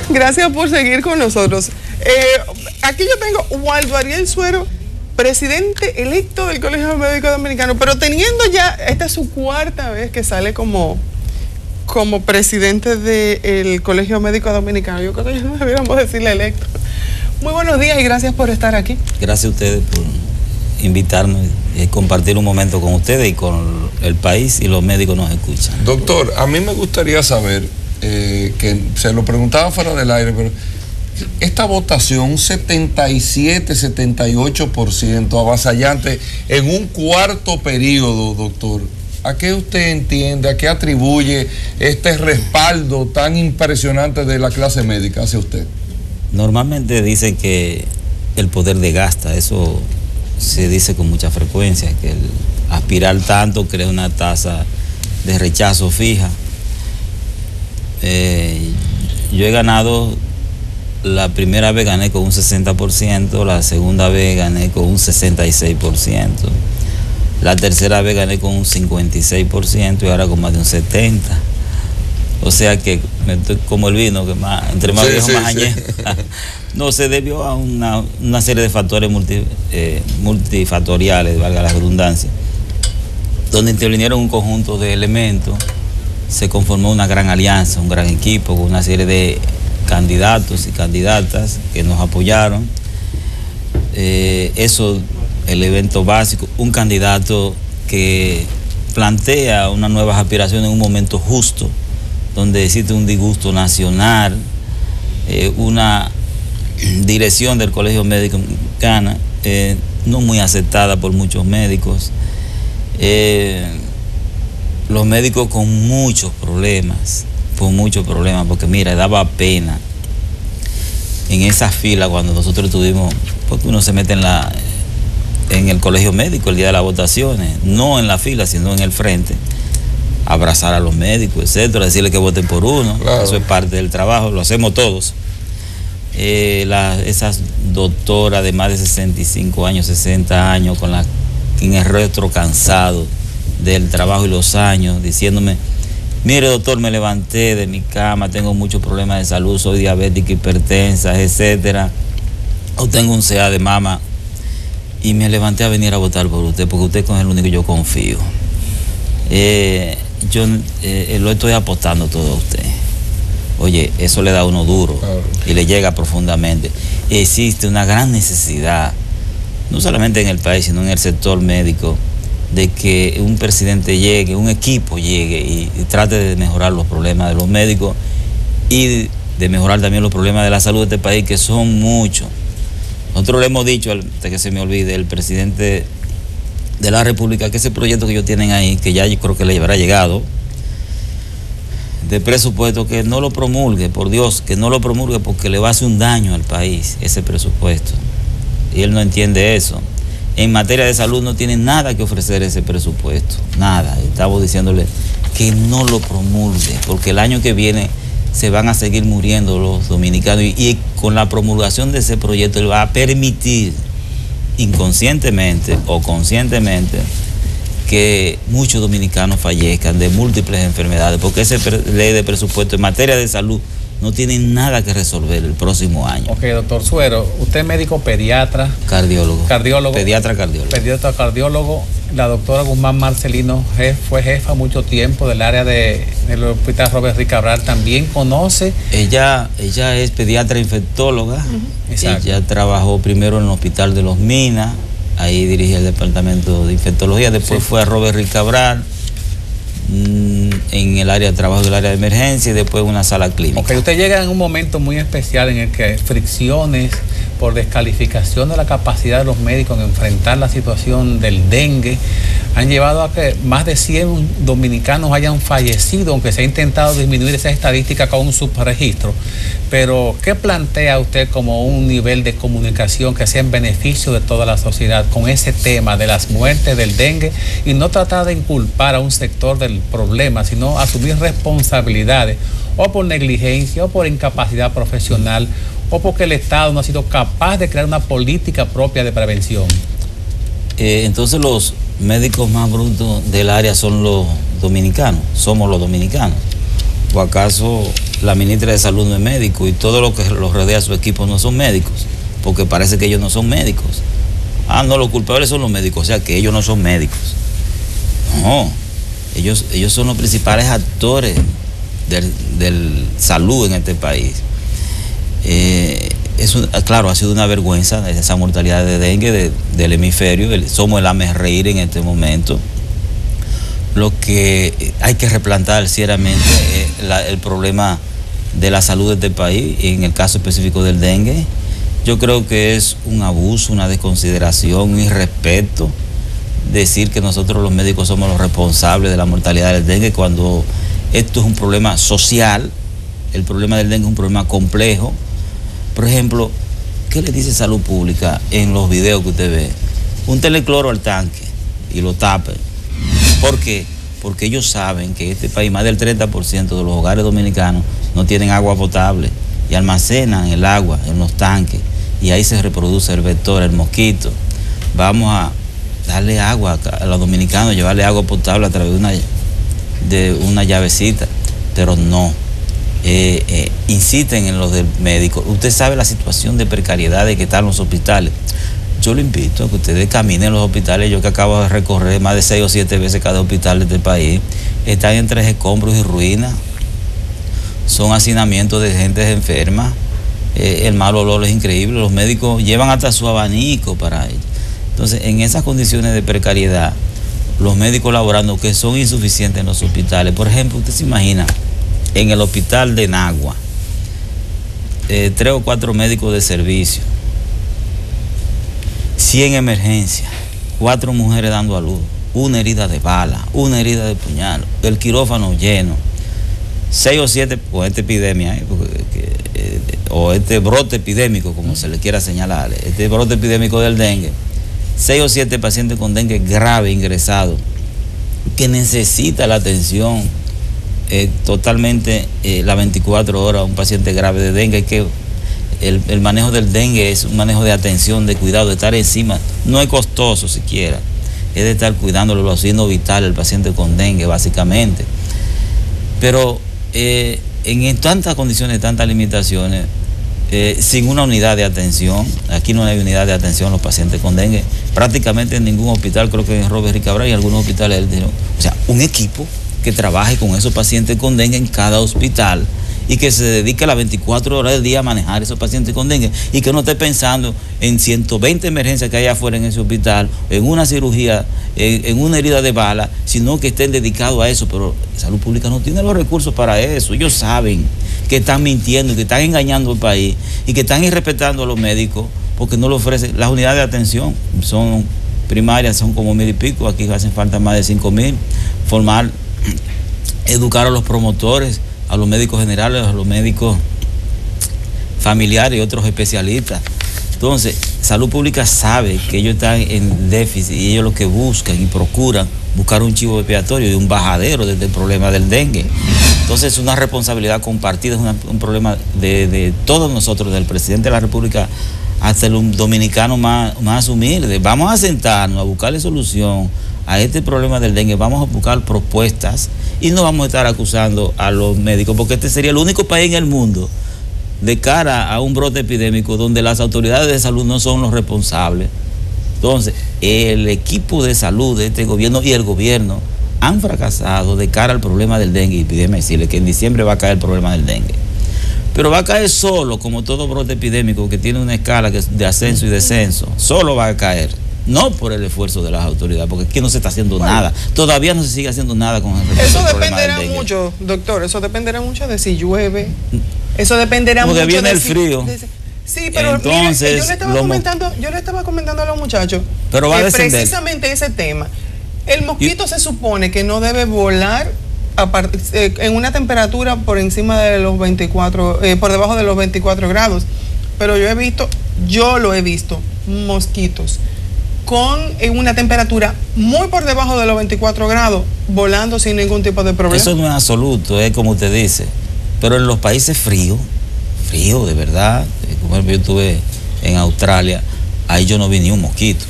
Gracias por seguir con nosotros. Aquí yo tengo Waldo Ariel Suero, presidente electo del Colegio Médico Dominicano, pero teniendo ya, esta es su cuarta vez que sale como presidente del Colegio Médico Dominicano. Yo creo que ya no deberíamos decirle electo. Muy buenos días y gracias por estar aquí. Gracias a ustedes por invitarnos y compartir un momento con ustedes y con el país, y los médicos nos escuchan. Doctor, a mí me gustaría saber, que se lo preguntaba fuera del aire, pero esta votación, un 77-78% avasallante en un cuarto periodo, doctor, ¿a qué usted entiende, a qué atribuye este respaldo tan impresionante de la clase médica hacia usted? Normalmente dicen que el poder desgasta, eso se dice con mucha frecuencia, que el aspirar tanto crea una tasa de rechazo fija. Yo he ganado, la primera vez gané con un 60%, la segunda vez gané con un 66%, la tercera vez gané con un 56% y ahora con más de un 70%. O sea que como el vino, que más, entre más viejo más añejo. No, se debió a una serie de factores multifactoriales, valga la redundancia, donde intervinieron un conjunto de elementos. Se conformó una gran alianza, un gran equipo, con una serie de candidatos y candidatas que nos apoyaron. Eso, el evento básico, un candidato que plantea unas nuevas aspiraciones en un momento justo, donde existe un disgusto nacional, una dirección del Colegio Médico Dominicano no muy aceptada por muchos médicos, los médicos con muchos problemas, porque mira, daba pena en esa fila cuando nosotros estuvimos, porque uno se mete en el Colegio Médico el día de las votaciones, no en la fila, sino en el frente, abrazar a los médicos, etcétera, decirles que voten por uno. Claro. Eso es parte del trabajo, lo hacemos todos. Esas doctoras de más de 65 años, 60 años, en el rostro cansado del trabajo y los años, diciéndome: mire, doctor, me levanté de mi cama, tengo muchos problemas de salud, soy diabética, hipertensa, etcétera, o tengo un CA de mama, y me levanté a venir a votar por usted, porque usted es el único que yo confío. Yo lo estoy apostando todo a usted. Oye, eso le da a uno duro, claro, y le llega profundamente. Existe una gran necesidad, no solamente en el país, sino en el sector médico, de que un presidente llegue, un equipo llegue y trate de mejorar los problemas de los médicos y de mejorar también los problemas de la salud de este país, que son muchos. Nosotros le hemos dicho, hasta que se me olvide, el presidente de la República, que ese proyecto que ellos tienen ahí, que ya yo creo que le habrá llegado, de presupuesto, que no lo promulgue, por Dios, que no lo promulgue, porque le va a hacer un daño al país ese presupuesto. Y él no entiende eso. En materia de salud no tiene nada que ofrecer ese presupuesto, nada. Estamos diciéndole que no lo promulgue, porque el año que viene se van a seguir muriendo los dominicanos, y con la promulgación de ese proyecto él va a permitir, inconscientemente o conscientemente, que muchos dominicanos fallezcan de múltiples enfermedades, porque esa ley de presupuesto en materia de salud no tiene nada que resolver el próximo año. Ok, doctor Suero, usted es médico pediatra. Cardiólogo. Pediatra cardiólogo. La doctora Guzmán Marcelino fue jefa mucho tiempo del área del Hospital Robert Rick Cabral. ¿También conoce? Ella es pediatra infectóloga. Ella trabajó primero en el Hospital de los Minas, ahí dirigía el departamento de infectología, después fue a Robert Rick Cabral, en el área de trabajo del área de emergencia, y después una sala clínica. Ok, usted llega en un momento muy especial en el que fricciones por descalificación de la capacidad de los médicos en enfrentar la situación del dengue han llevado a que más de 100 dominicanos hayan fallecido, aunque se ha intentado disminuir esa estadística con un subregistro. Pero, ¿qué plantea usted como un nivel de comunicación que sea en beneficio de toda la sociedad con ese tema de las muertes del dengue, y no tratar de inculpar a un sector del problema, sino asumir responsabilidades, o por negligencia, o por incapacidad profesional, o porque el Estado no ha sido capaz de crear una política propia de prevención? Entonces los médicos más brutos del área son los dominicanos, somos los dominicanos. ¿O acaso la ministra de Salud no es médico y todo lo que los rodea a su equipo no son médicos, porque parece que ellos no son médicos. No, los culpables son los médicos, o sea que ellos no son médicos. No, ellos son los principales actores del salud en este país. Claro, ha sido una vergüenza esa mortalidad de dengue del hemisferio. Somos el hazmerreír en este momento. Lo que hay que replantar seriamente el problema de la salud de este país, en el caso específico del dengue. Yo creo que es un abuso, una desconsideración, un irrespeto decir que nosotros los médicos somos los responsables de la mortalidad del dengue, cuando esto es un problema social. El problema del dengue es un problema complejo. Por ejemplo, ¿qué le dice Salud Pública en los videos que usted ve? Un telecloro al tanque y lo tape. ¿Por qué? Porque ellos saben que en este país más del 30% de los hogares dominicanos no tienen agua potable y almacenan el agua en los tanques y ahí se reproduce el vector, el mosquito. Vamos a darle agua a los dominicanos, llevarle agua potable a través de una llavecita, pero no. Insisten en los del médico. Usted sabe la situación de precariedad de que están los hospitales. Yo lo invito a que ustedes caminen los hospitales. Yo que acabo de recorrer más de 6 o 7 veces cada hospital de este país, están entre escombros y ruinas. Son hacinamientos de gente enferma. El mal olor es increíble. Los médicos llevan hasta su abanico para ello. Entonces, en esas condiciones de precariedad, los médicos laborando que son insuficientes en los hospitales. Por ejemplo, usted se imagina, en el hospital de Nagua, 3 o 4 médicos de servicio, 100 emergencias, 4 mujeres dando a luz, una herida de bala, una herida de puñal, el quirófano lleno, 6 o 7 con esta epidemia, o este brote epidémico, como se le quiera señalar, este brote epidémico del dengue, 6 o 7 pacientes con dengue grave ingresados, que necesita la atención totalmente las 24 horas, un paciente grave de dengue, que el manejo del dengue es un manejo de atención, de cuidado, de estar encima. No es costoso siquiera, es de estar cuidándolo, los signos vitales del paciente con dengue, básicamente. Pero en tantas condiciones, tantas limitaciones, sin una unidad de atención, aquí no hay unidad de atención a los pacientes con dengue, prácticamente en ningún hospital, creo que en Robert y Cabral y algunos hospitales, o sea, un equipo que trabaje con esos pacientes con dengue en cada hospital y que se dedique las 24 horas del día a manejar esos pacientes con dengue y que no esté pensando en 120 emergencias que hay afuera en ese hospital, en una cirugía, en una herida de bala, sino que estén dedicados a eso. Pero Salud Pública no tiene los recursos para eso. Ellos saben que están mintiendo, que están engañando al país y que están irrespetando a los médicos porque no le ofrecen. Las unidades de atención son primarias, son como 1000 y pico, aquí hacen falta más de 5000. Formar, educar a los promotores, a los médicos generales, a los médicos familiares y otros especialistas. Entonces, Salud Pública sabe que ellos están en déficit y ellos lo que buscan y procuran buscar un chivo expiatorio y un bajadero desde el problema del dengue. Entonces, es una responsabilidad compartida, es un problema de todos nosotros, del presidente de la República hasta el dominicano más humilde. Vamos a sentarnos a buscarle solución a este problema del dengue, vamos a buscar propuestas y no vamos a estar acusando a los médicos, porque este sería el único país en el mundo de cara a un brote epidémico donde las autoridades de salud no son los responsables. Entonces, el equipo de salud de este gobierno y el gobierno han fracasado de cara al problema del dengue. Y déjeme decirle que en diciembre va a caer el problema del dengue, pero va a caer solo, como todo brote epidémico que tiene una escala de ascenso y descenso, solo va a caer. No por el esfuerzo de las autoridades, porque aquí no se está haciendo nada. Todavía no se sigue haciendo nada con el problema del dengue. Eso dependerá mucho, doctor, eso dependerá mucho de si llueve. Eso dependerá mucho de si... Porque viene el frío. Sí, pero entonces, mire, yo le estaba comentando a los muchachos pero va a descender. Precisamente ese tema. El mosquito se supone que no debe volar en una temperatura por encima de los 24, por debajo de los 24 grados. Pero yo lo he visto, mosquitos en una temperatura muy por debajo de los 24 grados, volando sin ningún tipo de problema. Eso no es absoluto, es como usted dice. Pero en los países fríos, de verdad, como yo estuve en Australia, ahí yo no vi ni un mosquito.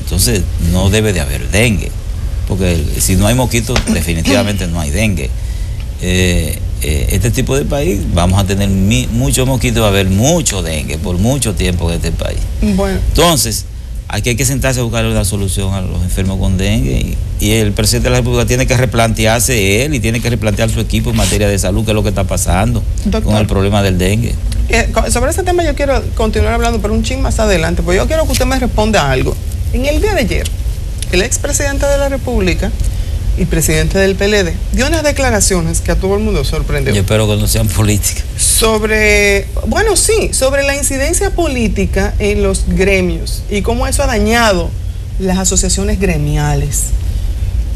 Entonces no debe de haber dengue, porque si no hay mosquitos, definitivamente no hay dengue. este tipo de país vamos a tener muchos mosquitos, va a haber mucho dengue por mucho tiempo en este país. Bueno. Entonces, aquí hay que sentarse a buscarle una solución a los enfermos con dengue y el presidente de la República tiene que replantearse él y tiene que replantear su equipo en materia de salud, que es lo que está pasando, doctor, con el problema del dengue. Sobre ese tema yo quiero continuar hablando, pero un chin más adelante, porque yo quiero que usted me responda a algo. En el día de ayer, el expresidente de la República y presidente del PLD dio unas declaraciones que a todo el mundo sorprendió. Yo espero que no sean políticas. Sobre la incidencia política en los gremios y cómo eso ha dañado las asociaciones gremiales.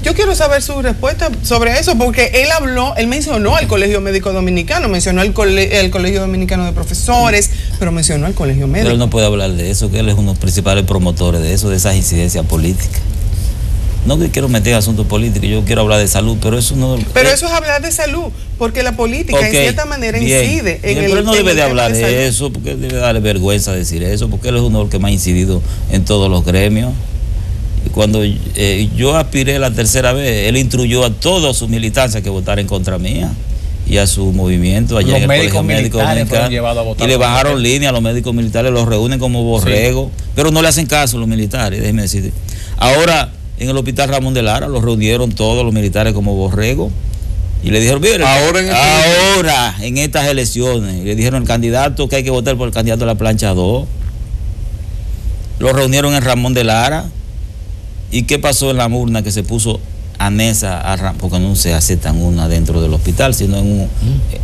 Yo quiero saber su respuesta sobre eso, porque él mencionó al Colegio Médico Dominicano, mencionó al Colegio Dominicano de Profesores, pero mencionó al Colegio Médico. Pero él no puede hablar de eso, que él es uno de los principales promotores de eso, de esas incidencias políticas. No que quiero meter asuntos políticos, yo quiero hablar de salud, pero eso no... Pero eso es hablar de salud, porque la política en cierta manera incide en el... Pero él no debe de hablar de eso, porque debe darle vergüenza decir eso, porque él es uno de los que más ha incidido en todos los gremios. Cuando yo aspiré la tercera vez, él instruyó a toda su militancia que votara en contra mía y a su movimiento allá en el Colegio Médico Dominicano, y le bajaron línea a los médicos militares, los reúnen como borregos, sí, pero no le hacen caso a los militares, déjeme decirte. Ahora, en el hospital Ramón de Lara, los reunieron todos los militares como borregos y le dijeron, mire, ahora en estas elecciones, le dijeron al candidato que hay que votar por el candidato de la plancha 2. Los reunieron en Ramón de Lara. ¿Y qué pasó en la urna? Que se puso anesa, porque no se aceptan una dentro del hospital, sino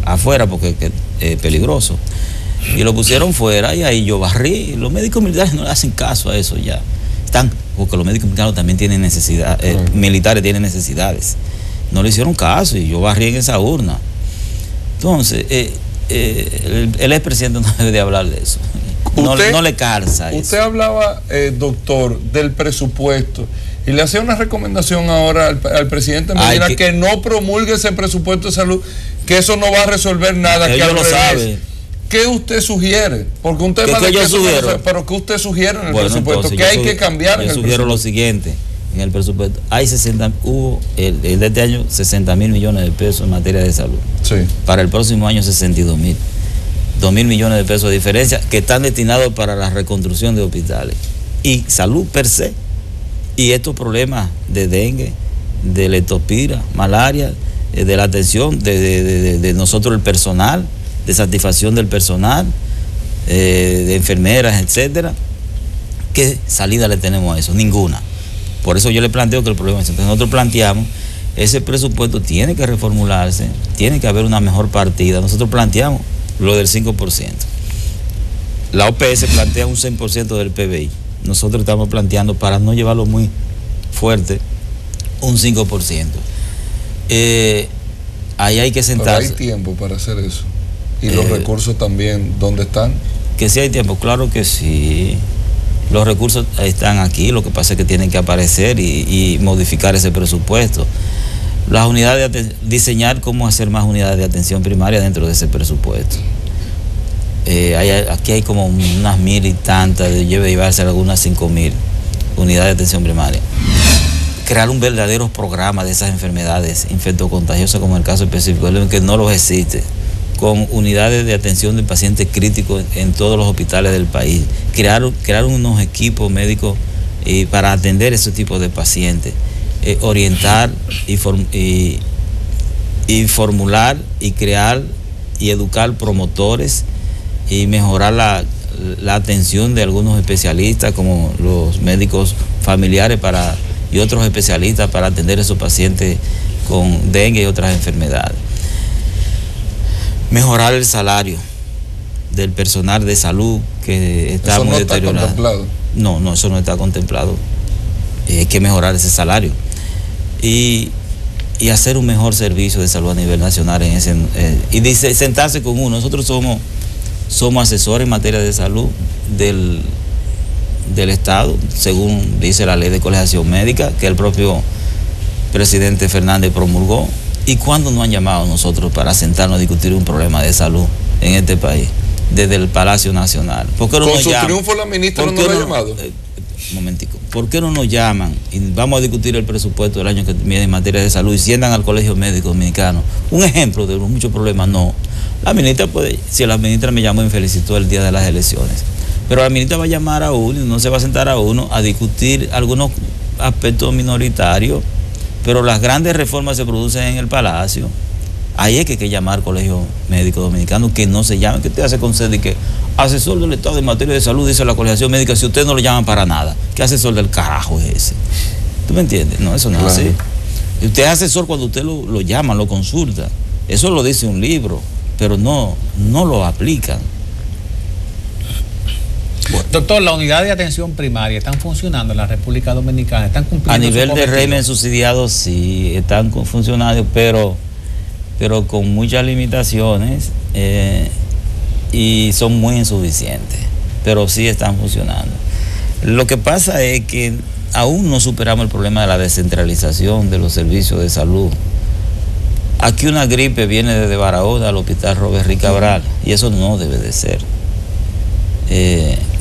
afuera, porque es peligroso. Y lo pusieron fuera y ahí yo barrí. Los médicos militares no le hacen caso a eso ya. Porque los médicos militares también tienen militares tienen necesidades. No le hicieron caso y yo barrí en esa urna. Entonces, el expresidente no debe de hablar de eso. No le calza eso. Usted hablaba, doctor, del presupuesto y le hacía una recomendación ahora al presidente Medina que no promulgue ese presupuesto de salud, que eso no va a resolver nada. Que ellos lo saben. ¿Qué usted sugiere? Porque un tema de yo sugiero. Pero ¿qué usted sugiere en el presupuesto? ¿Qué hay que cambiar en el presupuesto? Yo sugiero lo siguiente. En el presupuesto hubo el de este año 60 mil millones de pesos en materia de salud. Sí. Para el próximo año 62 mil. 2 mil millones de pesos de diferencia que están destinados para la reconstrucción de hospitales y salud per se. Y estos problemas de dengue, de leptospira, malaria, de la atención de nosotros el personal, de satisfacción del personal, de enfermeras, etcétera. ¿Qué salida le tenemos a eso? Ninguna. Por eso yo le planteo que el problema es, nosotros planteamos, ese presupuesto tiene que reformularse, tiene que haber una mejor partida. Nosotros planteamos lo del 5%. La OPS plantea un 6% del PBI. Nosotros estamos planteando, para no llevarlo muy fuerte, un 5%. Ahí hay que sentarse. Pero hay tiempo para hacer eso. ¿Y los recursos también dónde están? Que sí hay tiempo, claro que sí. Los recursos están aquí, lo que pasa es que tienen que aparecer y modificar ese presupuesto. Las unidades diseñar cómo hacer más unidades de atención primaria dentro de ese presupuesto. Aquí hay como unas 1,000 y tantas, debe llevarse algunas 5,000 unidades de atención primaria. Crear un verdadero programa de esas enfermedades infectocontagiosas, como el caso específico, que no los existe, con unidades de atención de pacientes críticos en todos los hospitales del país. Crear unos equipos médicos para atender ese tipo de pacientes. Orientar y formular y crear y educar promotores y mejorar la atención de algunos especialistas como los médicos familiares y otros especialistas para atender a esos pacientes con dengue y otras enfermedades. Mejorar el salario del personal de salud que está muy deteriorado. ¿Eso no está contemplado? No, eso no está contemplado. Hay que mejorar ese salario y hacer un mejor servicio de salud a nivel nacional y sentarse con uno. Nosotros somos asesores en materia de salud del Estado, según dice la ley de colegiación médica que el propio presidente Fernández promulgó. ¿Y cuándo nos han llamado a nosotros para sentarnos a discutir un problema de salud en este país? Desde el Palacio Nacional. ¿Por qué no ¿Con nos su llaman? triunfo la ministra no lo ha llamado? Un momentico. ¿por qué no nos llaman y vamos a discutir el presupuesto del año que viene en materia de salud y sientan al Colegio Médico Dominicano? Un ejemplo de los muchos problemas, no. La ministra puede, si la ministra me llamó y me felicitó el día de las elecciones, pero la ministra va a llamar a uno y no se va a sentar a uno a discutir algunos aspectos minoritarios, pero las grandes reformas se producen en el Palacio. Ahí es que hay que llamar al Colegio Médico Dominicano, que no se llame, que usted hace conceder y que asesor del Estado en materia de salud, dice la colegiación médica, si usted no lo llaman para nada, ¿qué asesor del carajo es ese? ¿Tú me entiendes? No, eso no es así. Usted es asesor cuando usted lo llama, lo consulta. Eso lo dice un libro, pero no lo aplican. Bueno. Doctor, ¿la unidad de atención primaria están funcionando en la República Dominicana? ¿Están cumpliendo a nivel de régimen subsidiado? Sí, están funcionando, pero con muchas limitaciones y son muy insuficientes, pero sí están funcionando. Lo que pasa es que aún no superamos el problema de la descentralización de los servicios de salud. Aquí una gripe viene desde Barahona al hospital Robert Rick Cabral y eso no debe de ser.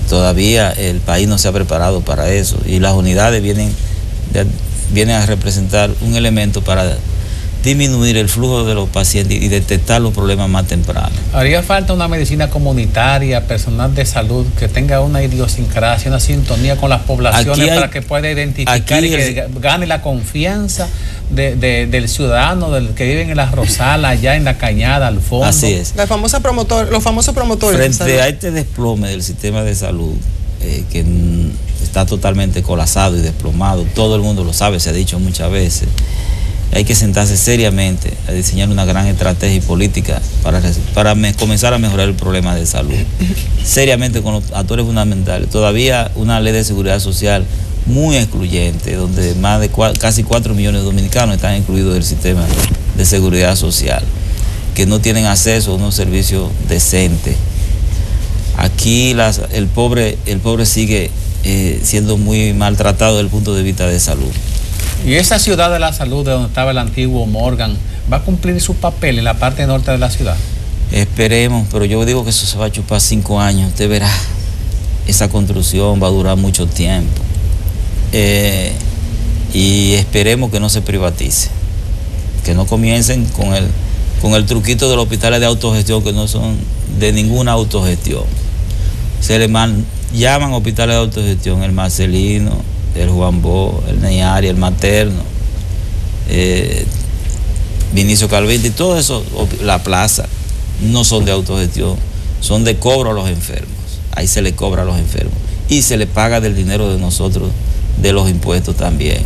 Todavía el país no se ha preparado para eso y las unidades vienen a representar un elemento para disminuir el flujo de los pacientes y detectar los problemas más temprano. ¿Haría falta una medicina comunitaria, personal de salud, que tenga una idiosincrasia, una sintonía con las poblaciones para que pueda identificar y que gane la confianza del ciudadano, del que vive en la Rosala, allá en la Cañada, al fondo? Así es. Los famosos promotores. Frente a este desplome del sistema de salud, que está totalmente colapsado y desplomado, todo el mundo lo sabe, se ha dicho muchas veces, hay que sentarse seriamente a diseñar una gran estrategia política para comenzar a mejorar el problema de salud. Seriamente con los actores fundamentales. Todavía una ley de seguridad social muy excluyente, donde más de casi 4 millones de dominicanos están incluidos en el sistema de seguridad social, que no tienen acceso a unos servicios decentes. Aquí el pobre sigue siendo muy maltratado desde el punto de vista de salud. ¿Y esa ciudad de la salud, de donde estaba el antiguo Morgan, va a cumplir su papel en la parte norte de la ciudad? Esperemos, pero yo digo que eso se va a chupar 5 años. Usted verá, esa construcción va a durar mucho tiempo. Y esperemos que no se privatice, que no comiencen con el truquito de los hospitales de autogestión, que no son de ninguna autogestión. Se le llaman hospitales de autogestión, el Marcelino, el Juan Bo, el Neyari, el Materno, Vinicio Calvinte y todo eso, la plaza, no son de autogestión, son de cobro a los enfermos. Ahí se le cobra a los enfermos y se le paga del dinero de nosotros, de los impuestos también.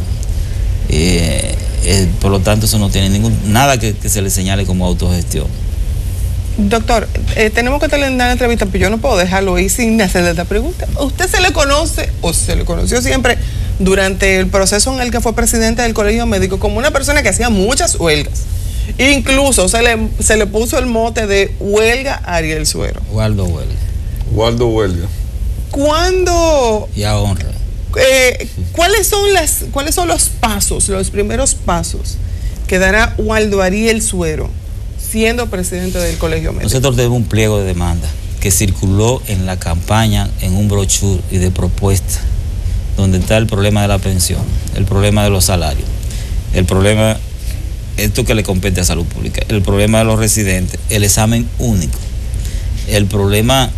Por lo tanto, eso no tiene nada que se le señale como autogestión. Doctor, tenemos que terminar la entrevista, pero yo no puedo dejarlo ir sin hacerle esta pregunta. ¿Usted se le conoce o se le conoció siempre durante el proceso en el que fue presidente del Colegio Médico como una persona que hacía muchas huelgas? Incluso se le puso el mote de huelga Ariel Suero. Waldo Huelga. Waldo Huelga. ¿Cuándo? Y a honra. ¿Cuáles son los primeros pasos que dará Waldo Ariel Suero siendo presidente del Colegio Médico? Nosotros tenemos un pliego de demanda que circuló en la campaña, en un brochure y de propuesta, donde está el problema de la pensión, el problema de los salarios, el problema, esto que le compete a salud pública, el problema de los residentes, el examen único, el problema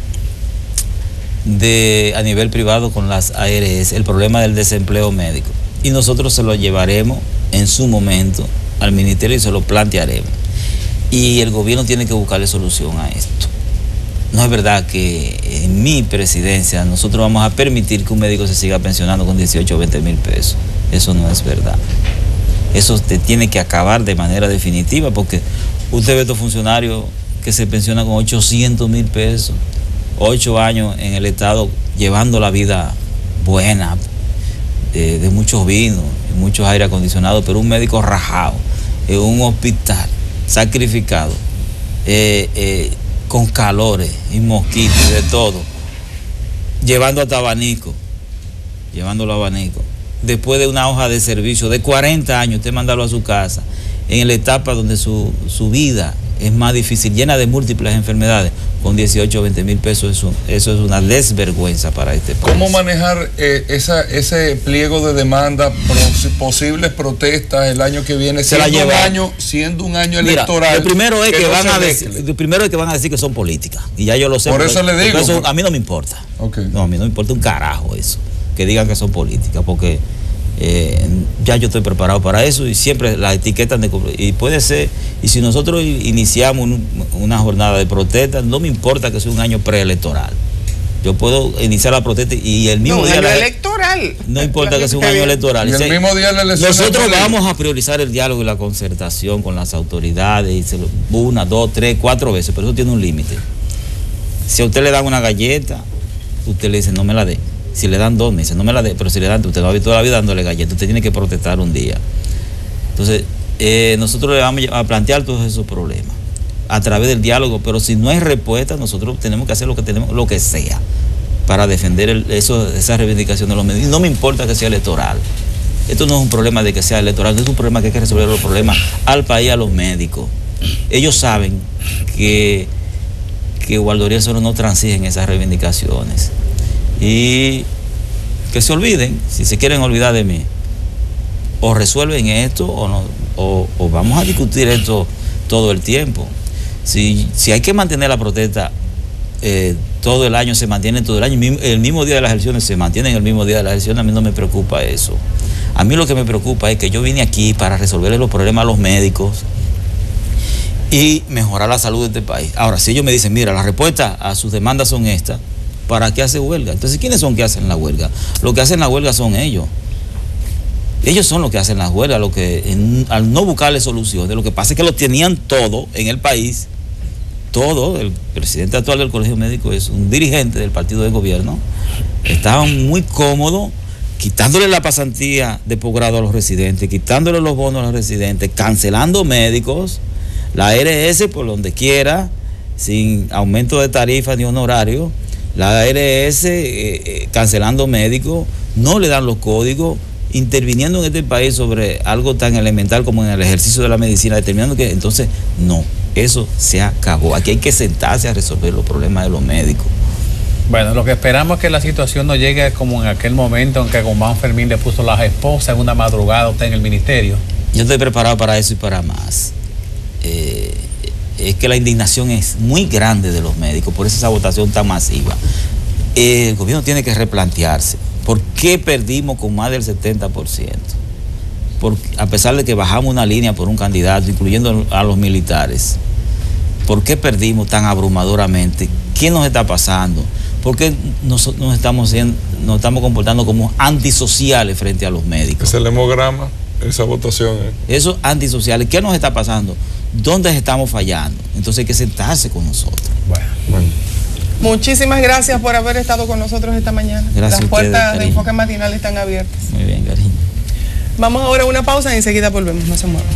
a nivel privado con las ARS, el problema del desempleo médico. Y nosotros se lo llevaremos en su momento al ministerio y se lo plantearemos. Y el gobierno tiene que buscarle solución a esto. No es verdad que en mi presidencia nosotros vamos a permitir que un médico se siga pensionando con 18 o 20 mil pesos. Eso no es verdad. Eso te tiene que acabar de manera definitiva, porque usted ve a estos funcionarios que se pensionan con 800 mil pesos, 8 años en el Estado llevando la vida buena, de muchos vinos, muchos aire acondicionados, pero un médico rajado en un hospital, sacrificado, con calores y mosquitos y de todo, llevándolo a abanico, después de una hoja de servicio de 40 años, usted mandarlo a su casa, en la etapa donde su vida es más difícil, llena de múltiples enfermedades, con 18 o 20 mil pesos, eso es una desvergüenza para este país. ¿Cómo manejar ese pliego de demanda, posibles protestas el año que viene, siendo un año electoral? Mira, lo primero es que van a decir que son políticas, y ya yo lo sé. Por eso le digo. Eso, a mí no me importa. Okay. No, a mí no me importa un carajo eso, que digan que son políticas, porque ya yo estoy preparado para eso, y siempre las etiquetas y puede ser, y si nosotros iniciamos una jornada de protesta, no me importa que sea un año preelectoral. Yo puedo iniciar la protesta y el mismo día electoral. No importa que sea un año electoral. Y el mismo día la elección. Nosotros vamos a priorizar el diálogo y la concertación con las autoridades, 1, 2, 3, 4 veces, pero eso tiene un límite. Si a usted le dan una galleta, usted le dice no me la dé. Si le dan 2 meses, no me la dé, pero si le dan, usted no ha visto toda la vida dándole galletas, usted tiene que protestar un día. Entonces, nosotros le vamos a plantear todos esos problemas a través del diálogo, pero si no hay respuesta, nosotros tenemos que hacer lo que sea para defender esa reivindicación de los medios. Y no me importa que sea electoral. Esto no es un problema de que sea electoral, es un problema que hay que resolver los problemas al país, a los médicos. Ellos saben que Waldo Ariel Suero no transige en esas reivindicaciones. Y que se olviden, si se quieren olvidar de mí, o resuelven esto o no, o vamos a discutir esto todo el tiempo. Si hay que mantener la protesta todo el año, se mantiene todo el año, el mismo día de las elecciones se mantienen el mismo día de las elecciones, a mí no me preocupa eso. A mí lo que me preocupa es que yo vine aquí para resolver los problemas a los médicos y mejorar la salud de este país. Ahora, si ellos me dicen, mira, las respuestas a sus demandas son estas, ¿para qué hace huelga? Entonces, ¿quiénes son que hacen la huelga? Los que hacen la huelga son ellos. Ellos son los que hacen las huelgas, al no buscarle soluciones. Lo que pasa es que lo tenían todo en el país. Todo, el presidente actual del Colegio Médico es un dirigente del partido de gobierno. Estaban muy cómodos, quitándole la pasantía de posgrado a los residentes, quitándole los bonos a los residentes, cancelando médicos, la ARS por donde quiera, sin aumento de tarifas ni honorario. La ARS cancelando médicos, no le dan los códigos, interviniendo en este país sobre algo tan elemental como en el ejercicio de la medicina, determinando que entonces no, eso se acabó. Aquí hay que sentarse a resolver los problemas de los médicos. Bueno, lo que esperamos es que la situación no llegue como en aquel momento en que Guzmán Fermín le puso las esposas en una madrugada a usted en el ministerio. Yo estoy preparado para eso y para más. Es que la indignación es muy grande de los médicos por esa votación tan masiva. El gobierno tiene que replantearse. ¿Por qué perdimos con más del 70%? A pesar de que bajamos una línea por un candidato, incluyendo a los militares, ¿por qué perdimos tan abrumadoramente? ¿Qué nos está pasando? ¿Por qué nos estamos comportando como antisociales frente a los médicos? Es el hemograma, esa votación. Esos antisociales, ¿qué nos está pasando? ¿Dónde estamos fallando? Entonces hay que sentarse con nosotros. Bueno. Muchísimas gracias por haber estado con nosotros esta mañana. Gracias. Las puertas de Enfoque Matinal están abiertas. Muy bien, cariño. Vamos ahora a una pausa y enseguida volvemos. No se muevan.